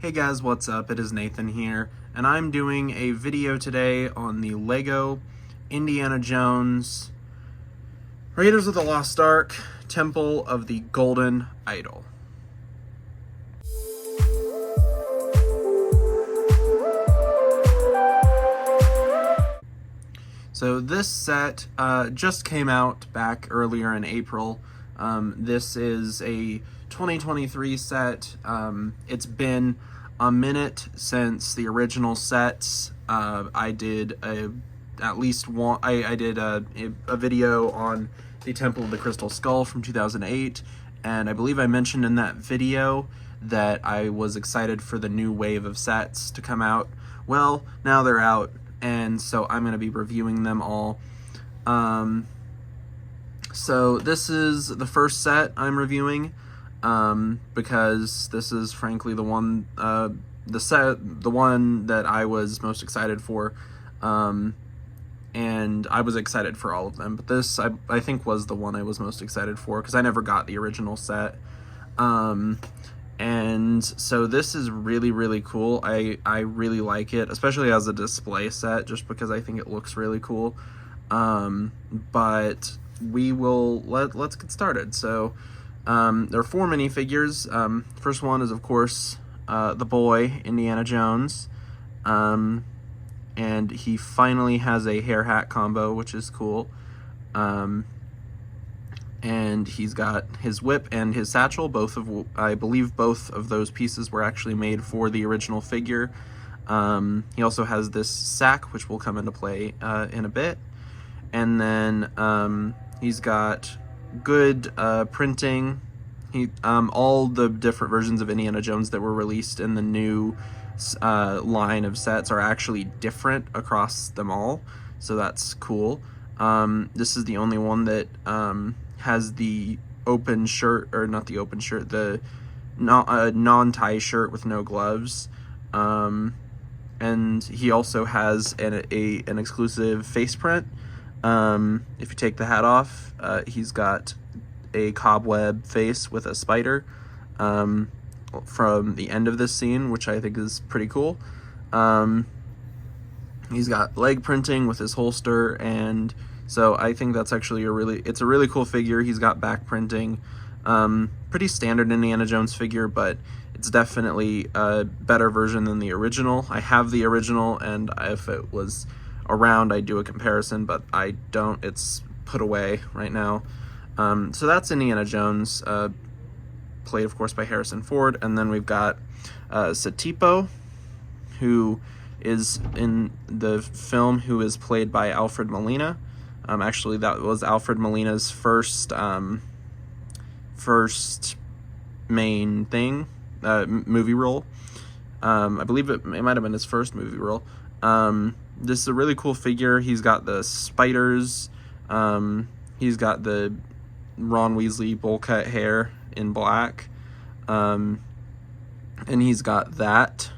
Hey guys, what's up? It is Nathan here, and I'm doing a video today on the LEGO Indiana Jones Raiders of the Lost Ark Temple of the Golden Idol. So this set just came out back earlier in April. This is a 2023 set. It's been a minute since the original sets. I did a video on the Temple of the Crystal Skull from 2008, and I believe I mentioned in that video that I was excited for the new wave of sets to come out. Well, now they're out, and so I'm going to be reviewing them all. So this is the first set I'm reviewing, because this is frankly the one that I was most excited for, and I was excited for all of them, but this I think was the one I was most excited for because I never got the original set. And so this is really cool. I really like it, especially as a display set, just because I think it looks really cool. But we will let's get started. So there are 4 minifigures. First one is, of course, the boy Indiana Jones, and he finally has a hair hat combo, which is cool. And he's got his whip and his satchel. I believe both of those pieces were actually made for the original figure. He also has this sack, which will come into play in a bit. And then he's got good printing. All the different versions of Indiana Jones that were released in the new line of sets are actually different across them all, so that's cool. This is the only one that has the open shirt, or not the open shirt, the non-tie shirt with no gloves, and he also has an exclusive face print. If you take the hat off, he's got a cobweb face with a spider from the end of this scene, which I think is pretty cool. He's got leg printing with his holster, and so I think that's actually it's a really cool figure. He's got back printing. Pretty standard Indiana Jones figure, but it's definitely a better version than the original. I have the original, and if it was around, I'd do a comparison, but I don't. It's put away right now. So that's Indiana Jones, played, of course, by Harrison Ford. And then we've got Satipo, who is in the film, who is played by Alfred Molina. Actually, that was Alfred Molina's first main thing, movie role. I believe it might have been his first movie role. This is a really cool figure. He's got the spiders. He's got the Ron Weasley bowl cut hair in black. And he's got that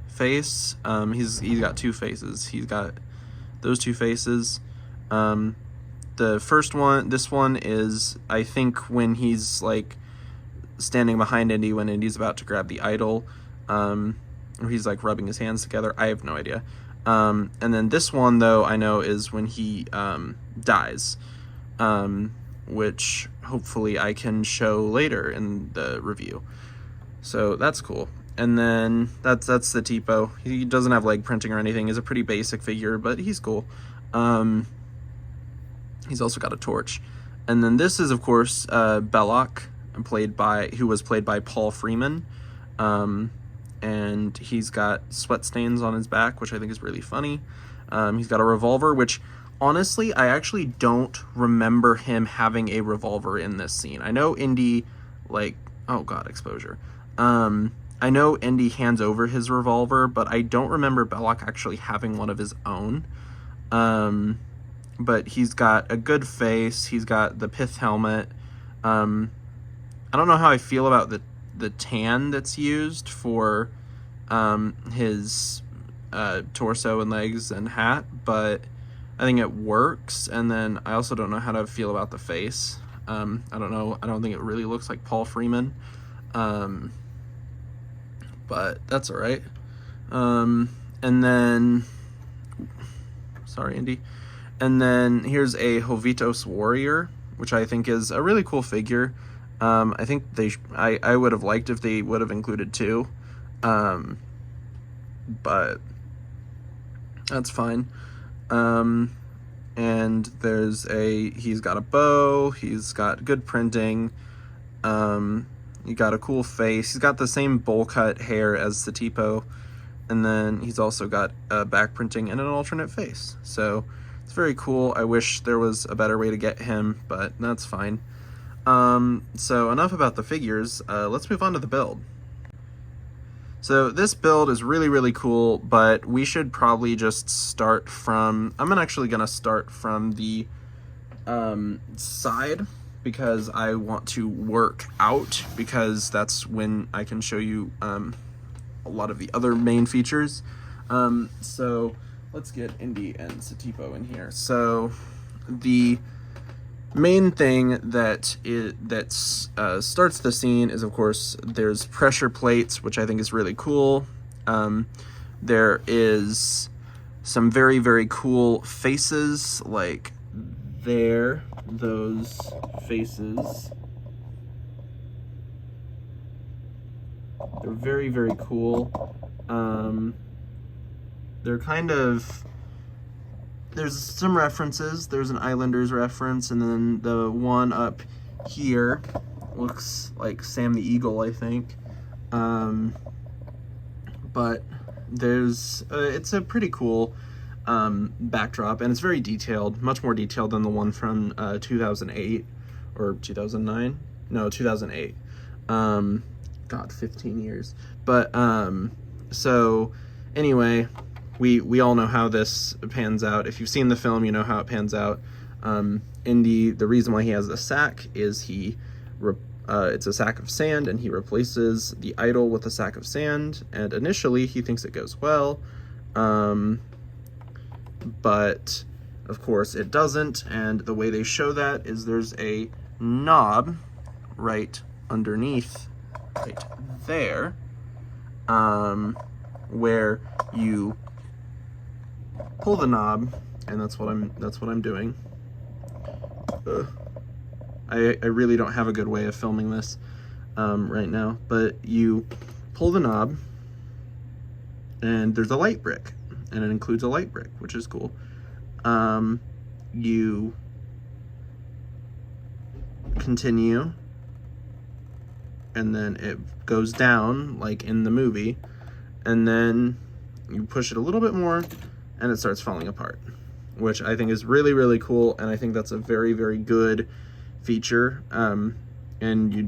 face. He's got 2 faces. He's got those 2 faces. The first one, this one is, I think, when he's like standing behind Indy when Indy's about to grab the idol, or he's like rubbing his hands together. I have no idea. And then this one, though, I know is when he dies, which hopefully I can show later in the review. So that's cool. And then that's the Tipo. He doesn't have leg printing or anything. He's a pretty basic figure, but he's cool. He's also got a torch. And then this is, of course, Belloc, who was played by Paul Freeman. And he's got sweat stains on his back, which I think is really funny. He's got a revolver, which, honestly, I actually don't remember him having a revolver in this scene. I know Indy, oh god, exposure. I know Indy hands over his revolver, but I don't remember Belloc actually having one of his own. But he's got a good face. He's got the pith helmet. I don't know how I feel about the tan that's used for his torso and legs and hat, but I think it works. And then I also don't know how to feel about the face. I don't know. I don't think it really looks like Paul Freeman. but that's all right. And then, sorry, Indy. And then here's a Jovitos Warrior, which I think is a really cool figure. I think I would have liked if they would have included 2, but that's fine. And he's got a bow, he's got good printing, he got a cool face, he's got the same bowl cut hair as the Tipo, and then he's also got back printing and an alternate face. So it's very cool. I wish there was a better way to get him, but that's fine. So enough about the figures, let's move on to the build. So this build is really, really cool, but we should probably just start from, I'm actually going to start from the side, because I want to work out, because that's when I can show you a lot of the other main features. So let's get Indy and Satipo in here. So the main thing that starts the scene is, of course, there's pressure plates, which I think is really cool. There is some very, very cool faces, like those faces. They're very, very cool. They're kind of, there's some references. There's an Islanders reference, and then the one up here looks like Sam the Eagle, I think. But there's, it's a pretty cool backdrop, and it's very detailed, much more detailed than the one from 2008 or 2009. No, 2008. God, 15 years. But so anyway, we all know how this pans out. If you've seen the film, you know how it pans out. Indy, the reason why he has the sack is it's a sack of sand, and he replaces the idol with a sack of sand, and initially he thinks it goes well, but of course it doesn't, and the way they show that is there's a knob right underneath, right there, where you pull the knob, and that's what I'm doing. I really don't have a good way of filming this right now, but you pull the knob, and there's a light brick, and it includes a light brick, which is cool. You continue, and then it goes down like in the movie, and then you push it a little bit more, and it starts falling apart, which I think is really, really cool, and I think that's a very, very good feature. And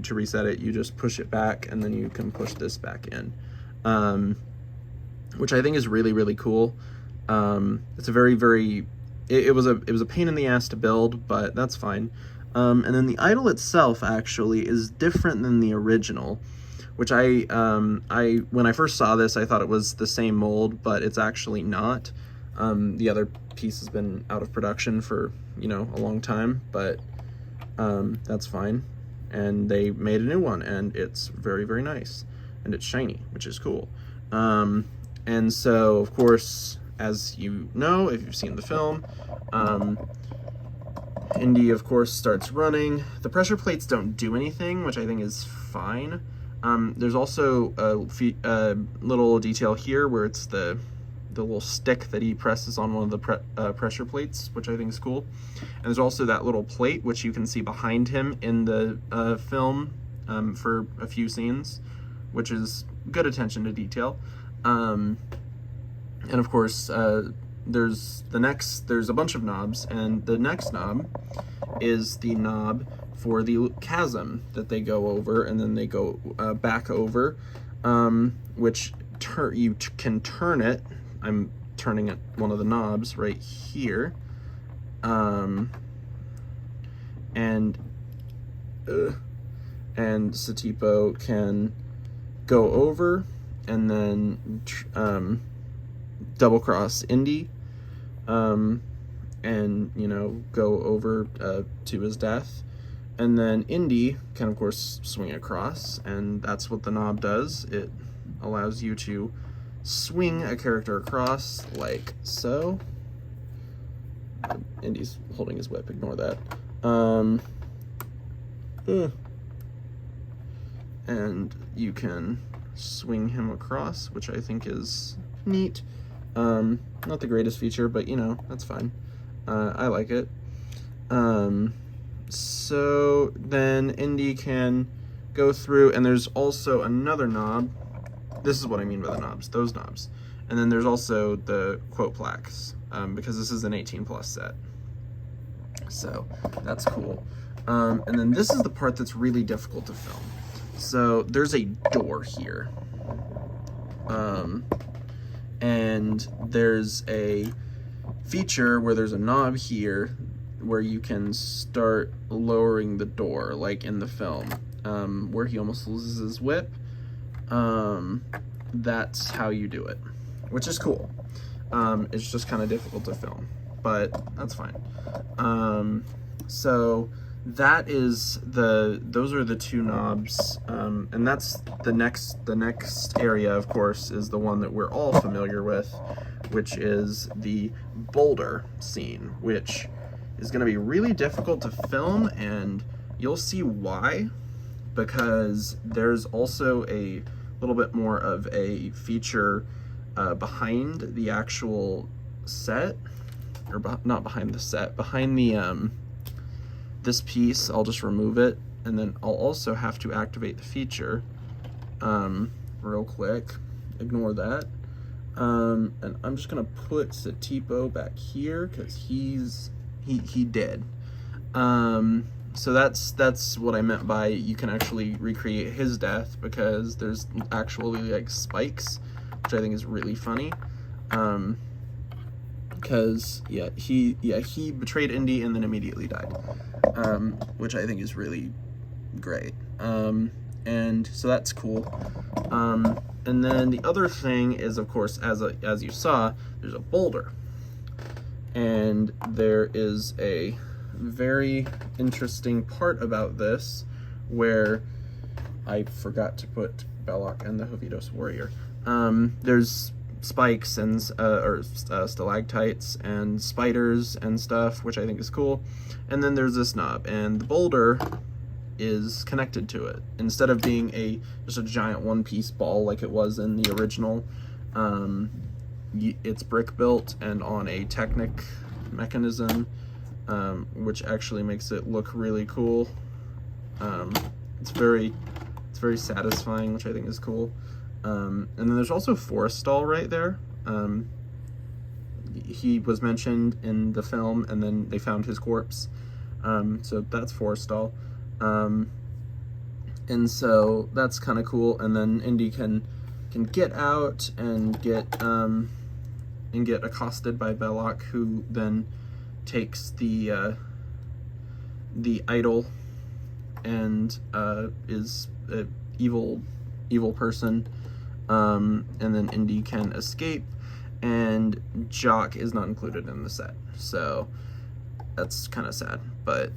to reset it, you just push it back, and then you can push this back in, which I think is really, really cool. It's a very, very, it was a pain in the ass to build, but that's fine. And then the idol itself actually is different than the original, which when I first saw this, I thought it was the same mold, but it's actually not. The other piece has been out of production for, a long time, but that's fine. And they made a new one, and it's very, very nice, and it's shiny, which is cool. And so, of course, as you know, if you've seen the film, Indy, of course, starts running. The pressure plates don't do anything, which I think is fine. There's also a little detail here where it's the little stick that he presses on one of the pressure plates, which I think is cool. And there's also that little plate, which you can see behind him in the film for a few scenes, which is good attention to detail. And of course, there's a bunch of knobs, and the next knob is the knob for the chasm that they go over, and then they go back over, which you can turn it. I'm turning it, one of the knobs right here, and Satipo can go over and then double cross Indy, and go over to his death, and then Indy can of course swing across, and that's what the knob does. It allows you to swing a character across like so. Indy's holding his whip, ignore that. And you can swing him across, which I think is neat. Not the greatest feature, but you know, that's fine. I like it. So then Indy can go through, and there's also another knob. This is what I mean by the knobs, those knobs. And then there's also the quote plaques, because this is an 18+ set. So that's cool. And then this is the part that's really difficult to film. So there's a door here. And there's a feature where there's a knob here where you can start lowering the door, like in the film, where he almost loses his whip. That's how you do it, which is cool. It's just kind of difficult to film, but that's fine. So that is those are the two knobs, and that's the next area, of course, is the one that we're all familiar with, which is the boulder scene, which is going to be really difficult to film, and you'll see why, because there's also a little bit more of a feature behind the actual set, or not behind the set, behind the this piece. I'll just remove it, and then I'll also have to activate the feature real quick. Ignore that. And I'm just gonna put Satipo back here because he did. So that's what I meant by you can actually recreate his death, because there's actually like spikes, which I think is really funny. Because he betrayed Indy and then immediately died, which I think is really great. And so that's cool. And then the other thing is, of course, as you saw, there's a boulder, and there is a very interesting part about this where I forgot to put Belloc and the Jovitos warrior. There's spikes and stalactites and spiders and stuff, which I think is cool. And then there's this knob, and the boulder is connected to it. Instead of being just a giant one-piece ball like it was in the original, it's brick built and on a Technic mechanism, which actually makes it look really cool. It's very satisfying, which I think is cool. And then there's also Forrestal right there. He was mentioned in the film, and then they found his corpse. So that's Forrestal. And so that's kind of cool. And then Indy can get out and get accosted by Belloc, who then takes the idol and is an evil person. And then Indy can escape, and Jock is not included in the set, so that's kind of sad. But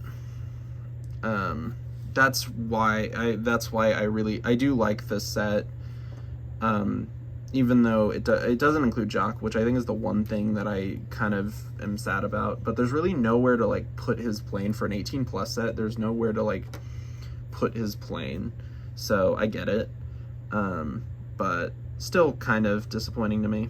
that's why I do like this set, even though it doesn't include Jock, which I think is the one thing that I kind of am sad about. But there's really nowhere to like put his plane for an 18+ set. There's nowhere to like put his plane, so I get it. But still kind of disappointing to me.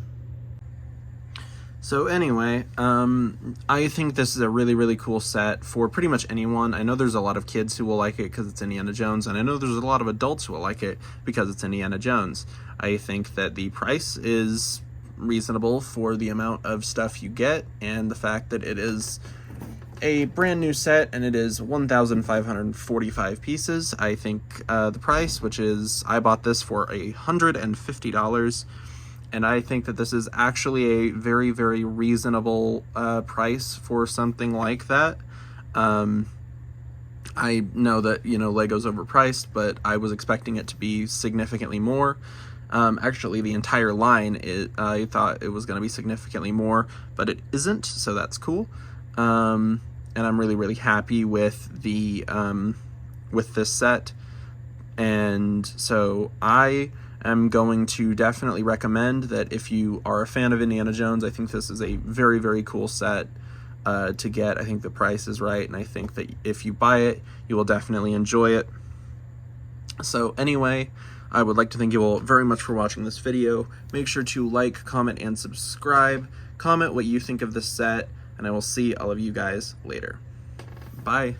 So anyway, I think this is a really, really cool set for pretty much anyone. I know there's a lot of kids who will like it because it's Indiana Jones, and I know there's a lot of adults who will like it because it's Indiana Jones. I think that the price is reasonable for the amount of stuff you get, and the fact that it is a brand new set and it is 1,545 pieces. I think the price, which is, I bought this for $150, and I think that this is actually a very, very reasonable price for something like that. I know that, Lego's overpriced, but I was expecting it to be significantly more. Actually, the entire line, I thought it was going to be significantly more, but it isn't, so that's cool. And I'm really, really happy with with this set. And so I am going to definitely recommend that if you are a fan of Indiana Jones. I think this is a very, very cool set to get. I think the price is right, and I think that if you buy it, you will definitely enjoy it. So anyway, I would like to thank you all very much for watching this video. Make sure to like, comment, and subscribe. Comment what you think of this set, and I will see all of you guys later. Bye.